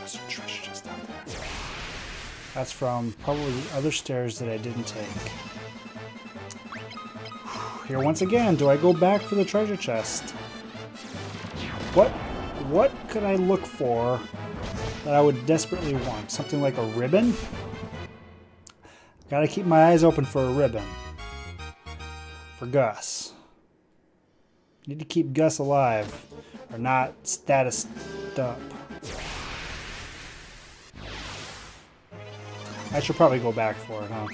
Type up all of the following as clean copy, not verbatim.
There's a treasure chest down there. That's from probably the other stairs that I didn't take. Here once again, do I go back for the treasure chest? What could I look for that I would desperately want? Something like a ribbon? Gotta keep my eyes open for a ribbon. For Gus. Need to keep Gus alive, or not status up. I should probably go back for it, huh?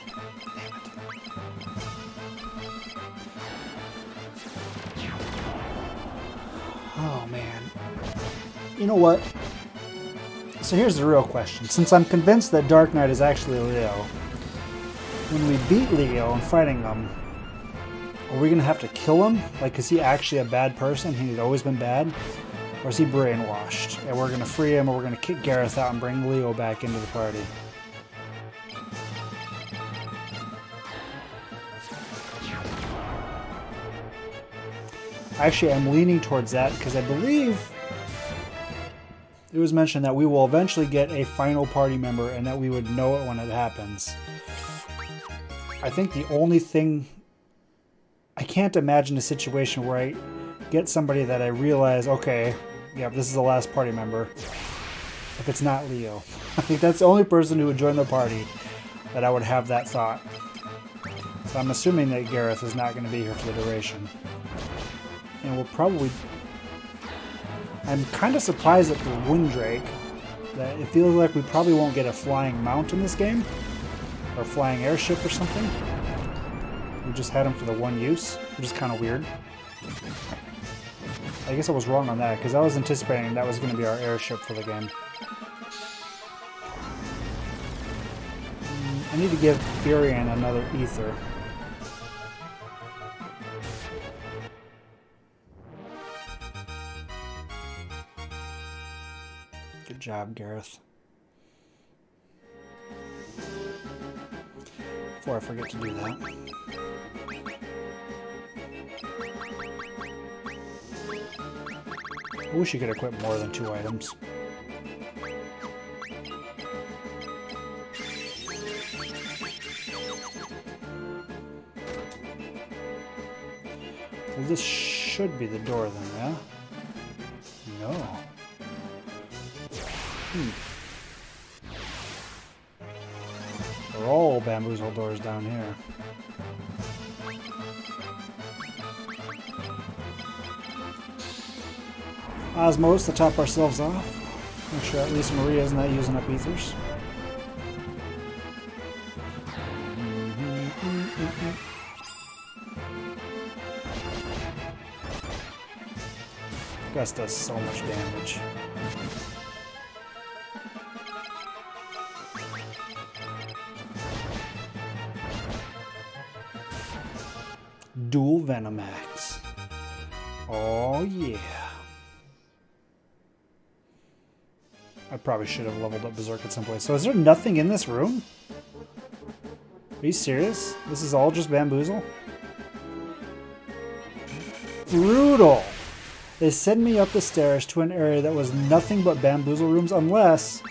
Oh, man. You know what? So here's the real question. Since I'm convinced that Dark Knight is actually Leo, when we beat Leo and fighting him, are we going to have to kill him? Like, is he actually a bad person? He's always been bad? Or is he brainwashed? And we're going to free him, or we're going to kick Gareth out and bring Leo back into the party? Actually, I'm leaning towards that because I believe it was mentioned that we will eventually get a final party member and that we would know it when it happens. I think the only thing... I can't imagine a situation where I get somebody that I realize, okay, yep, this is the last party member, if it's not Leo. I think that's the only person who would join the party that I would have that thought. So I'm assuming that Gareth is not going to be here for the duration. And we'll probably... I'm kind of surprised at the Windrake, that it feels like we probably won't get a flying mount in this game, or a flying airship or something. We just had them for the one use, which is kind of weird. I guess I was wrong on that, because I was anticipating that was going to be our airship for the game. I need to give Furion another ether. Good job, Gareth. Before I forget to do that. I wish you could equip more than 2 items. Well, this should be the door then, yeah? No. They're all bamboozle doors down here. Osmos to top ourselves off. Make sure at least Maria's not using up ethers. Gus does so much damage. Dual Venomax. Oh yeah. I probably should have leveled up Berserk at some point. So is there nothing in this room? Are you serious? This is all just bamboozle? Brutal! They send me up the stairs to an area that was nothing but bamboozle rooms, unless...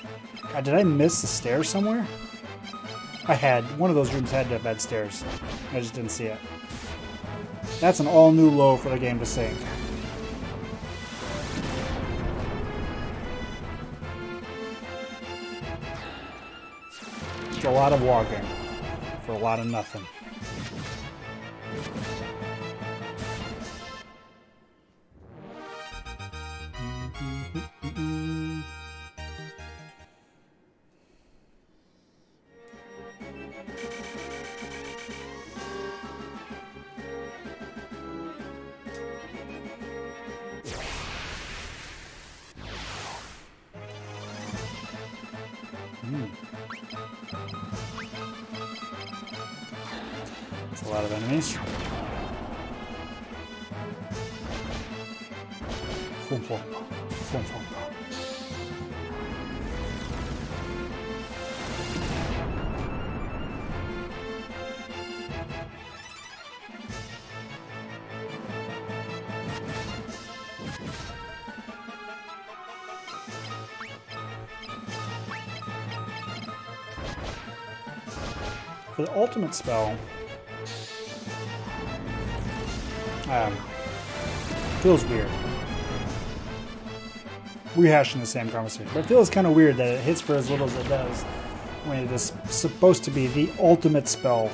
God, did I miss the stairs somewhere? I had. One of those rooms had to have had stairs. I just didn't see it. That's an all-new low for the game to sink. It's a lot of walking for a lot of nothing. That's a lot of enemies. Fum, fum. Fum, fum. For the ultimate spell, feels weird. Rehashing the same conversation, but it feels kind of weird that it hits for as little as it does when it is supposed to be the ultimate spell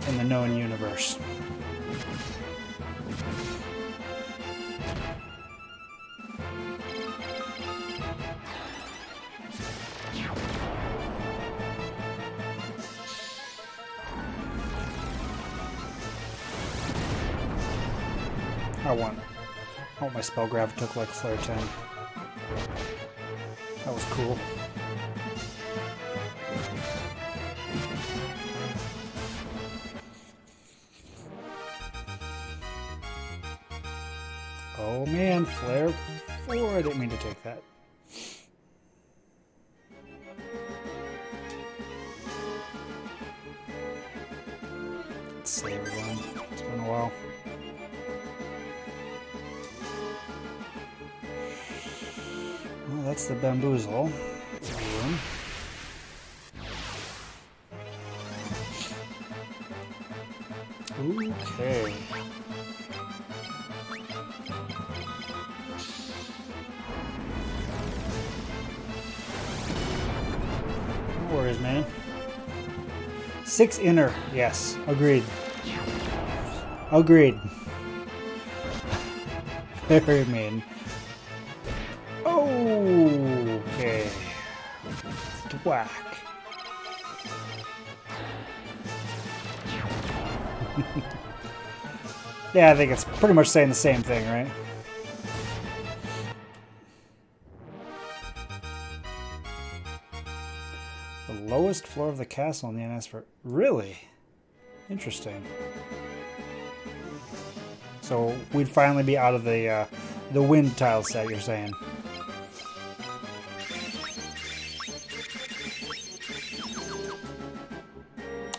in the known universe. I want my spell grab took like Flare 10. That was cool. Oh man, Flare 4. I didn't mean to take that. Let's save again. It's been a while. Well, that's the bamboozle. Okay. No worries, man. 6 inner. Yes, agreed. Agreed. Very mean. Okay. Thwack. Yeah, I think it's pretty much saying the same thing, right? The lowest floor of the castle in the NS for... Really? Interesting. So we'd finally be out of the wind tile set, you're saying?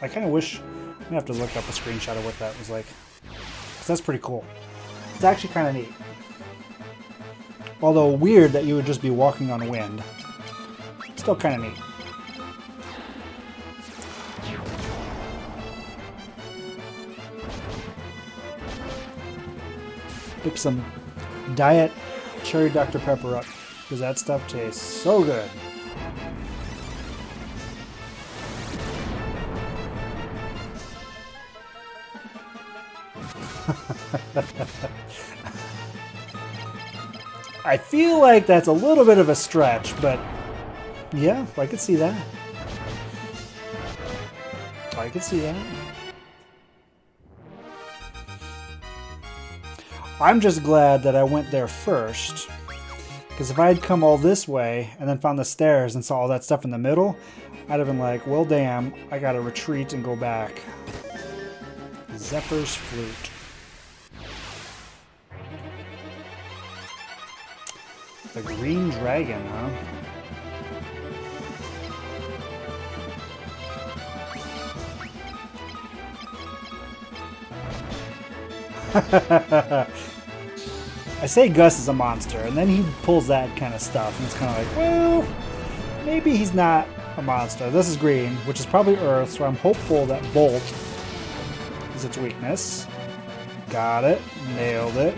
I kind of wish... I'm going to have to look up a screenshot of what that was like. Because that's pretty cool. It's actually kind of neat. Although weird that you would just be walking on wind. Still kind of neat. Pick some Diet Cherry Dr. Pepper up, because that stuff tastes so good. I feel like that's a little bit of a stretch, but yeah, I could see that. I could see that. I'm just glad that I went there first, because if I had come all this way and then found the stairs and saw all that stuff in the middle, I'd have been like, well damn, I gotta retreat and go back. Zephyr's Flute. The Green Dragon, huh? I say Gus is a monster, and then he pulls that kind of stuff, and it's kind of like, well, maybe he's not a monster. This is green, which is probably Earth, so I'm hopeful that Bolt is its weakness. Got it. Nailed it.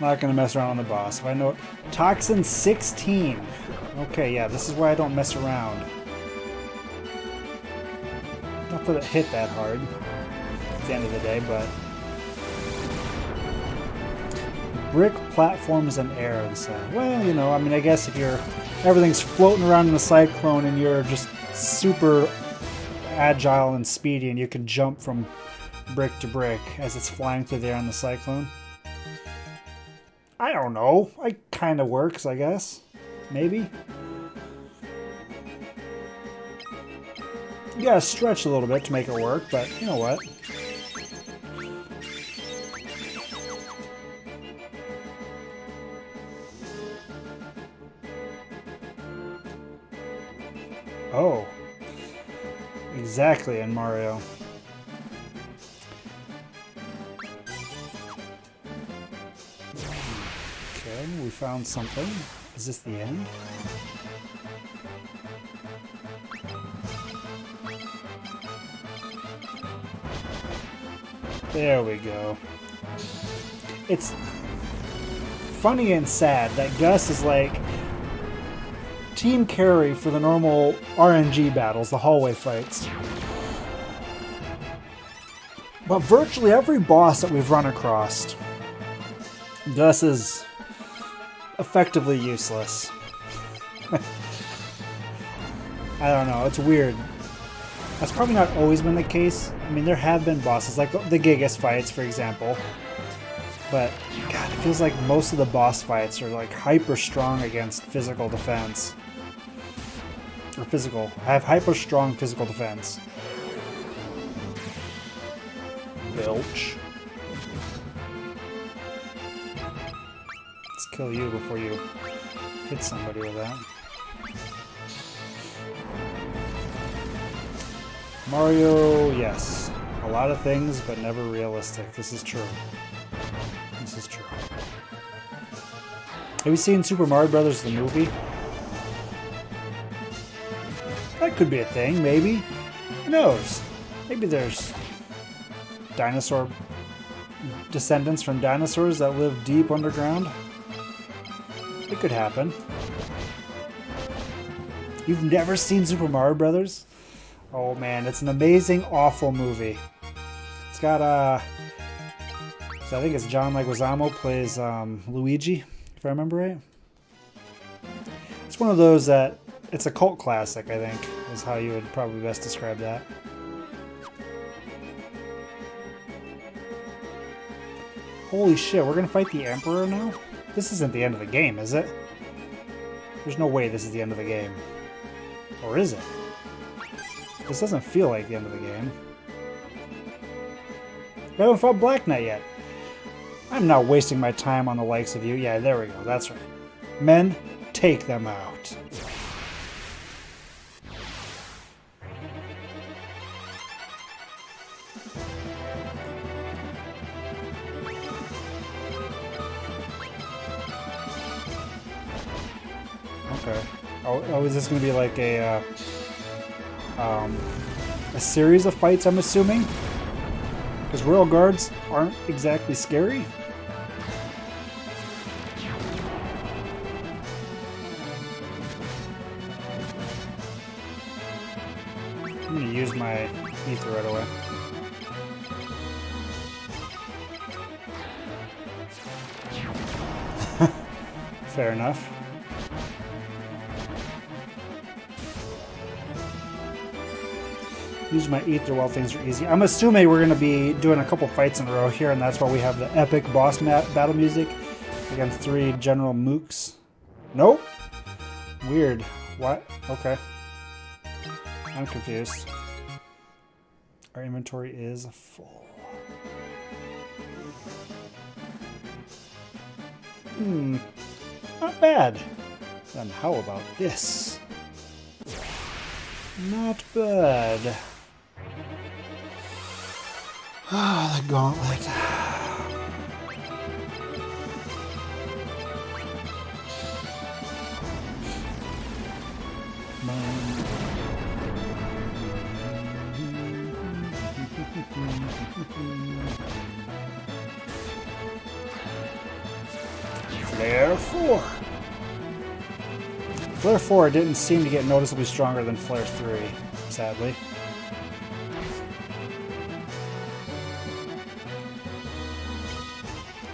Not going to mess around on the boss. If I know it. Toxin 16. Okay, yeah, this is why I don't mess around. Not that it hit that hard at the end of the day, but... Brick, platforms, and air. Well, you know, I mean, I guess if you're... Everything's floating around in the cyclone and you're just super agile and speedy and you can jump from brick to brick as it's flying through the air in the cyclone. I don't know. It kind of works, I guess. Maybe. You gotta stretch a little bit to make it work, but you know what? Oh. Exactly, in Mario. found something. Is this the end? There we go. It's funny and sad that Gus is like team carry for the normal RNG battles, the hallway fights. But virtually every boss that we've run across, Gus is effectively useless. I don't know, it's weird. That's probably not always been the case. I mean, there have been bosses, like the Gigas fights, for example. But, God, it feels like most of the boss fights are like hyper strong against physical defense. Or physical. I have hyper strong physical defense. Belch. Let's kill you before you hit somebody with that. Mario, yes. A lot of things, but never realistic. This is true. This is true. Have you seen Super Mario Brothers the movie? That could be a thing, maybe. Who knows? Maybe there's dinosaur descendants from dinosaurs that live deep underground. It could happen. You've never seen Super Mario Brothers? Oh man, it's an amazing, awful movie. It's got so I think it's John Leguizamo plays Luigi, if I remember right. It's one of those that it's a cult classic, I think, is how you would probably best describe that. Holy shit, we're gonna fight the Emperor now? This isn't the end of the game, is it? There's no way this is the end of the game. Or is it? This doesn't feel like the end of the game. We haven't fought Black Knight yet. I'm not wasting my time on the likes of you. Yeah, there we go. That's right. Men, take them out. Okay. Oh, is this going to be like a series of fights, I'm assuming? Because Royal Guards aren't exactly scary. I'm going to use my ether right away. Fair enough. Use my ether while things are easy. I'm assuming we're going to be doing a couple fights in a row here, and that's why we have the epic boss battle music against 3 General Mooks. Nope. Weird. What? Okay. I'm confused. Our inventory is full. Not bad. Then how about this? Not bad. Ah, the gauntlet. Flare 4. Flare 4 didn't seem to get noticeably stronger than Flare 3, sadly.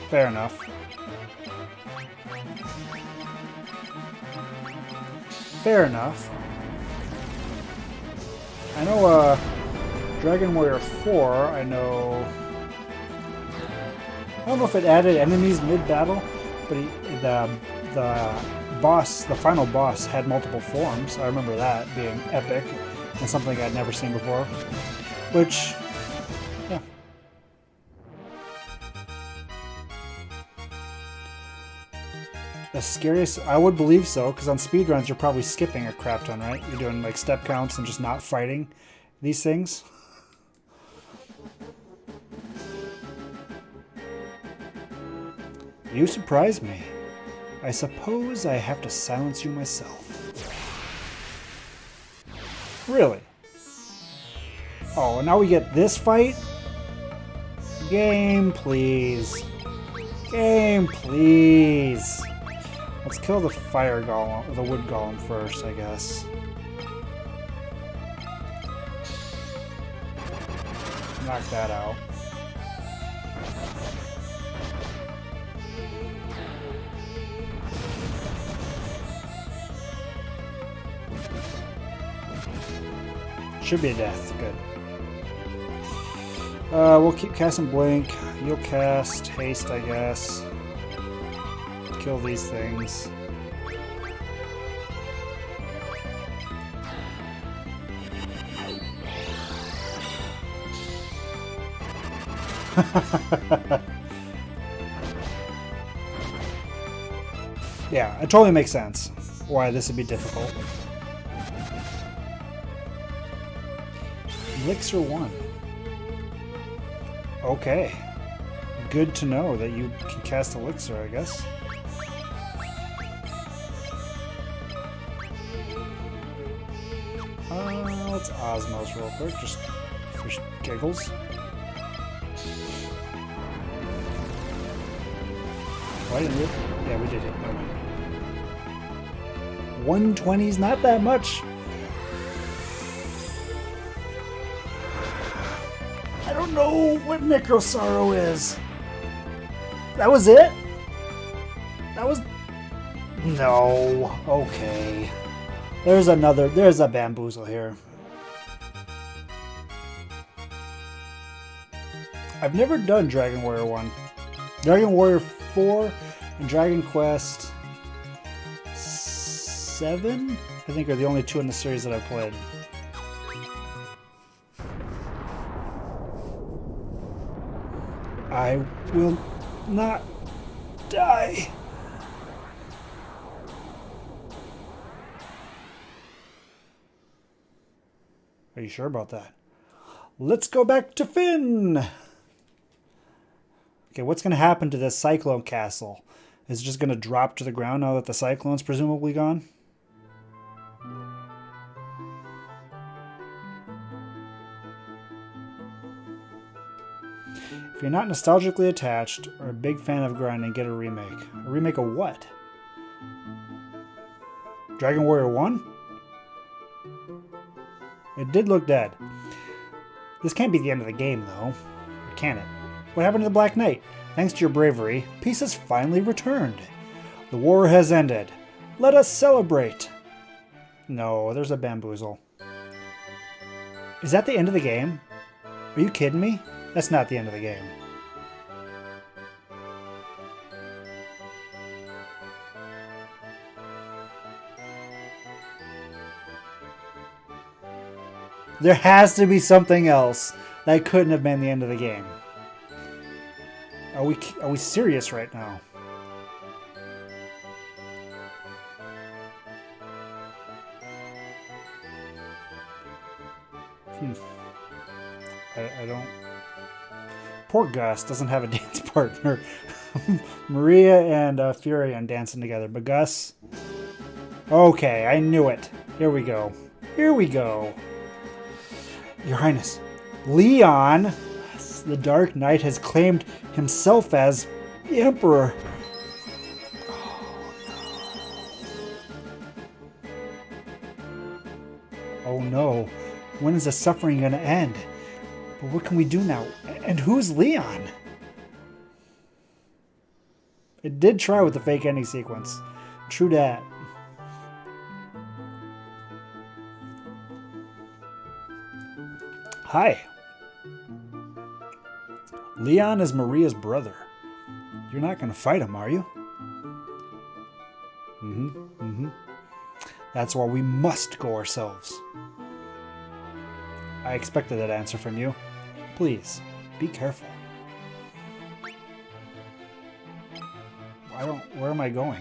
Fair enough. Fair enough. I know, Dragon Warrior 4, I know... I don't know if it added enemies mid-battle, but the boss, the final boss, had multiple forms. I remember that being epic and something I'd never seen before. Which, yeah. The scariest, I would believe so, because on speedruns you're probably skipping a crap ton, right? You're doing like step counts and just not fighting these things. You surprise me. I suppose I have to silence you myself. Really? Oh, and now we get this fight? Game, please. Game, please. Let's kill the fire golem, the wood golem first, I guess. Knock that out. Should be a death. Good. We'll keep casting Blink. You'll cast Haste, I guess. Kill these things. Yeah, it totally makes sense why this would be difficult. Elixir 1. Okay. Good to know that you can cast Elixir, I guess. Let's Osmos real quick, just for giggles. Why didn't we? Yeah, we did it. Never mind. 120's not that much. I don't know what Necrosorrow is. That was it? That was... No. Okay. There's a bamboozle here. I've never done Dragon Warrior 1. Dragon Warrior 4 and Dragon Quest 7, I think, are the only two in the series that I've played. I will not die. Are you sure about that? Let's go back to Finn. Okay, what's going to happen to this Cyclone Castle? Is it just going to drop to the ground now that the Cyclone's presumably gone? If you're not nostalgically attached or a big fan of grinding, get a remake. A remake of what? Dragon Warrior 1? It did look dead. This can't be the end of the game, though. Or can it? What happened to the Black Knight? Thanks to your bravery, peace has finally returned. The war has ended. Let us celebrate. No, there's a bamboozle. Is that the end of the game? Are you kidding me? That's not the end of the game. There has to be something else that couldn't have been the end of the game. Are we serious right now? I don't... Poor Gus doesn't have a dance partner. Maria and Furion dancing together. But Gus... Okay, I knew it. Here we go. Here we go. Your Highness, Leon, the Dark Knight, has claimed himself as the Emperor. Oh no. When is the suffering going to end? But what can we do now? And who's Leon? It did try with the fake ending sequence. True dat. Hi. Leon is Maria's brother. You're not going to fight him, are you? That's why we must go ourselves. I expected that answer from you. Please, be careful. Where am I going?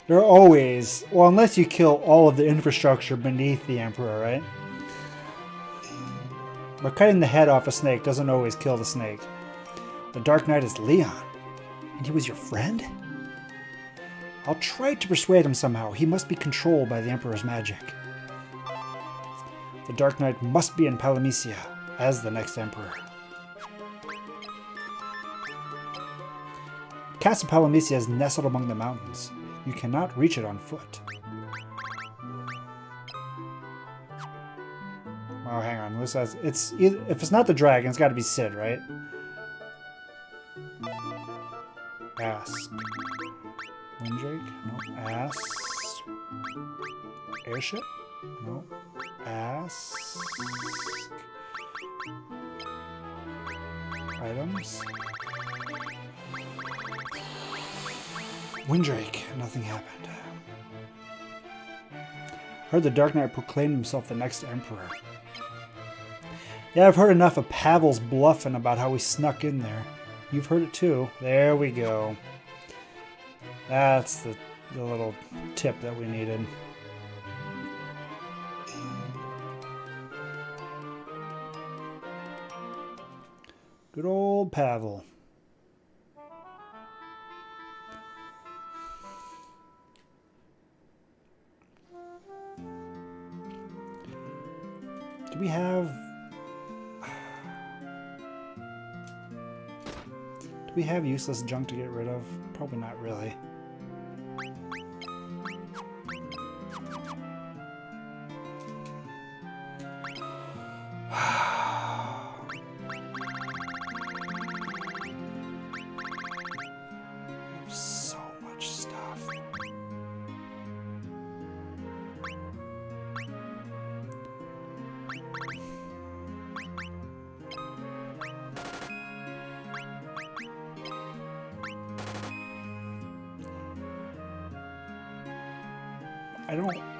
They're always... Well, unless you kill all of the infrastructure beneath the Emperor, right? But cutting the head off a snake doesn't always kill the snake. The Dark Knight is Leon. And he was your friend? I'll try to persuade him somehow. He must be controlled by the Emperor's magic. The Dark Knight must be in Palamecia as the next Emperor. Castle Palamecia is nestled among the mountains. You cannot reach it on foot. Oh, hang on. This has, it's either, if it's not the dragon, it's got to be Sid, right? Ask. Windrake? No. Ask. Airship? No. Ask. Items. Windrake. Nothing happened. Heard the Dark Knight proclaimed himself the next Emperor. Yeah, I've heard enough of Pavel's bluffing about how we snuck in there. You've heard it too. There we go. That's the little tip that we needed. Good old Pavel. Do we have... Do we have useless junk to get rid of? Probably not really. So much stuff.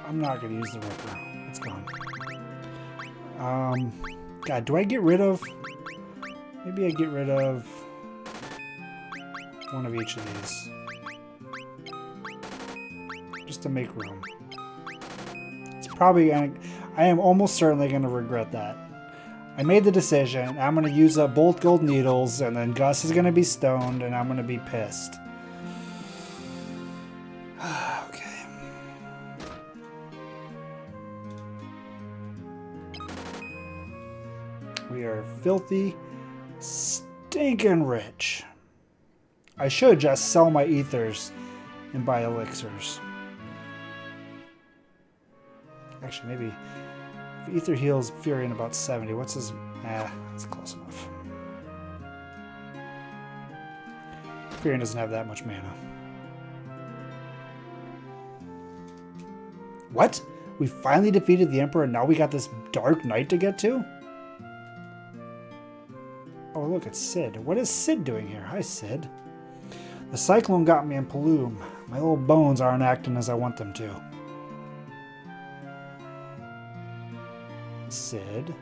I'm not going to use the Ripper. It's gone. God, do I get rid of... Maybe I get rid of one of each of these. Just to make room. It's probably... I am almost certainly going to regret that. I made the decision. I'm going to use up both gold needles, and then Gus is going to be stoned, and I'm going to be pissed. We are filthy, stinking rich. I should just sell my ethers and buy elixirs. Actually, maybe if ether heals Fury in about 70. What's his... that's close enough. Fury doesn't have that much mana. What? We finally defeated the Emperor and now we got this Dark Knight to get to? Oh, look, it's Sid. What is Sid doing here? Hi, Sid. The cyclone got me in Paloom. My old bones aren't acting as I want them to. Sid?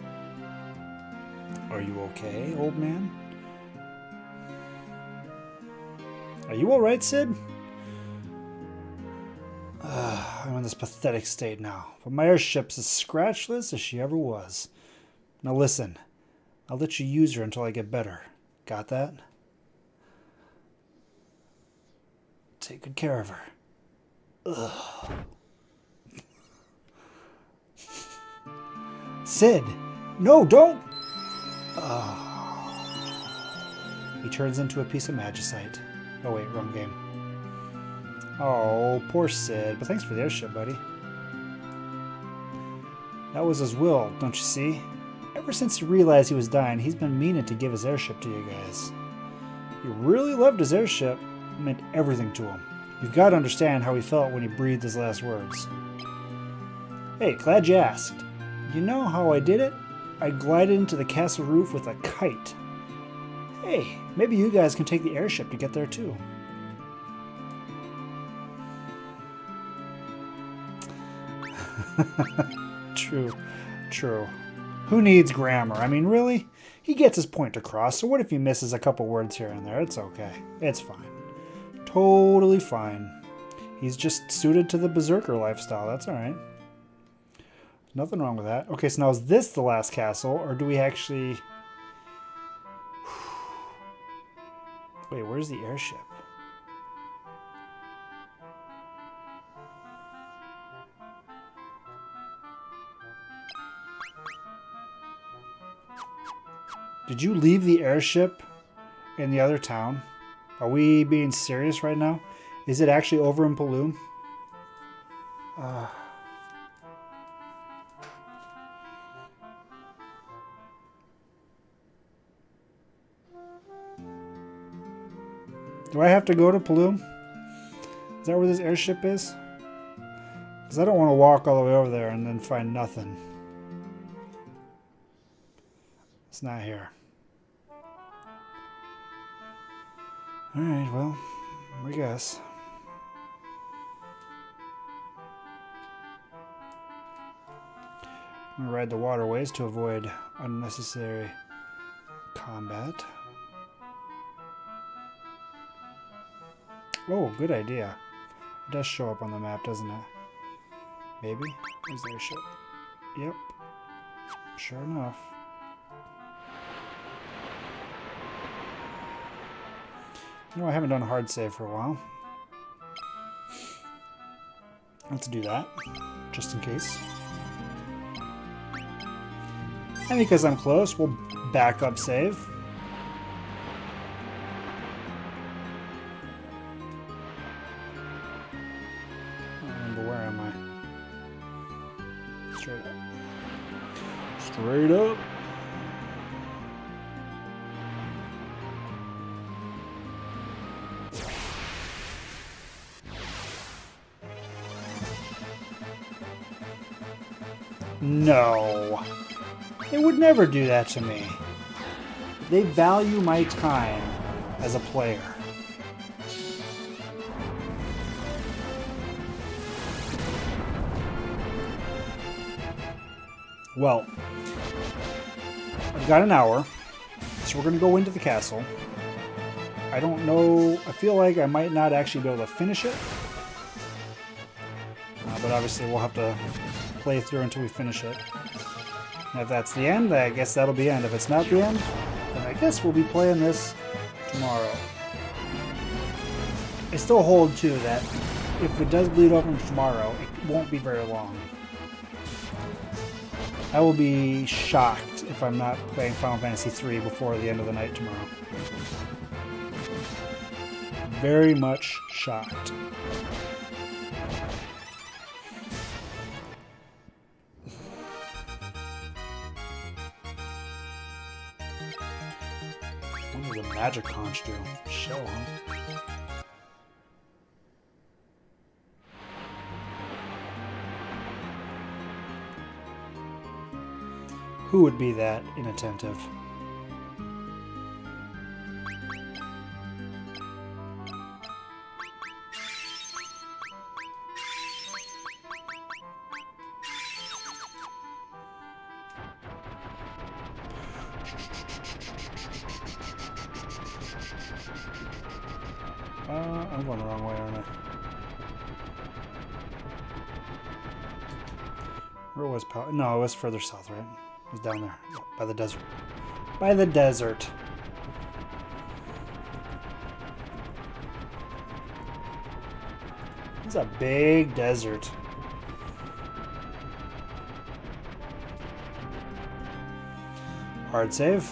Are you okay, old man? Are you alright, Sid? I'm in this pathetic state now, but my airship's as scratchless as she ever was. Now listen. I'll let you use her until I get better. Got that? Take good care of her. Ugh. Sid! No, don't! Oh. He turns into a piece of magicite. Oh wait, wrong game. Oh, poor Sid. But thanks for the airship, buddy. That was his will, don't you see? Ever since he realized he was dying, he's been meaning to give his airship to you guys. He really loved his airship. It meant everything to him. You've got to understand how he felt when he breathed his last words. Hey, glad you asked. You know how I did it? I glided into the castle roof with a kite. Hey, maybe you guys can take the airship to get there too. True, true. Who needs grammar? I mean, really? He gets his point across, so what if he misses a couple words here and there? It's okay. It's fine. Totally fine. He's just suited to the berserker lifestyle. That's all right. Nothing wrong with that. Okay, so now is this the last castle, or do we actually... Wait, where's the airship? Did you leave the airship in the other town? Are we being serious right now? Is it actually over in Paloom? Do I have to go to Paloom? Is that where this airship is? Because I don't want to walk all the way over there and then find nothing. It's not here. Alright, well, I guess. I'm going to ride the waterways to avoid unnecessary combat. Oh, good idea. It does show up on the map, doesn't it? Maybe? Where's the airship? Yep. Sure enough. You know, I haven't done a hard save for a while. Let's do that, just in case. And because I'm close, we'll back up save. I don't remember where am I? Straight up. Straight up. No. They would never do that to me. They value my time as a player. Well, I've got an hour, so we're going to go into the castle. I don't know, I feel like I might not actually be able to finish it. But obviously we'll have to play through until we finish it. And if that's the end, I guess that'll be the end. If it's not the end, then I guess we'll be playing this tomorrow. I still hold, too, that if it does bleed over into tomorrow, it won't be very long. I will be shocked if I'm not playing Final Fantasy III before the end of the night tomorrow. Very much shocked. What does a magic conch do? Shell, huh? Who would be that inattentive? I'm going the wrong way, aren't I? Where was power? No, it was further south, right? It was down there, by the desert. By the desert. It's a big desert. Hard save.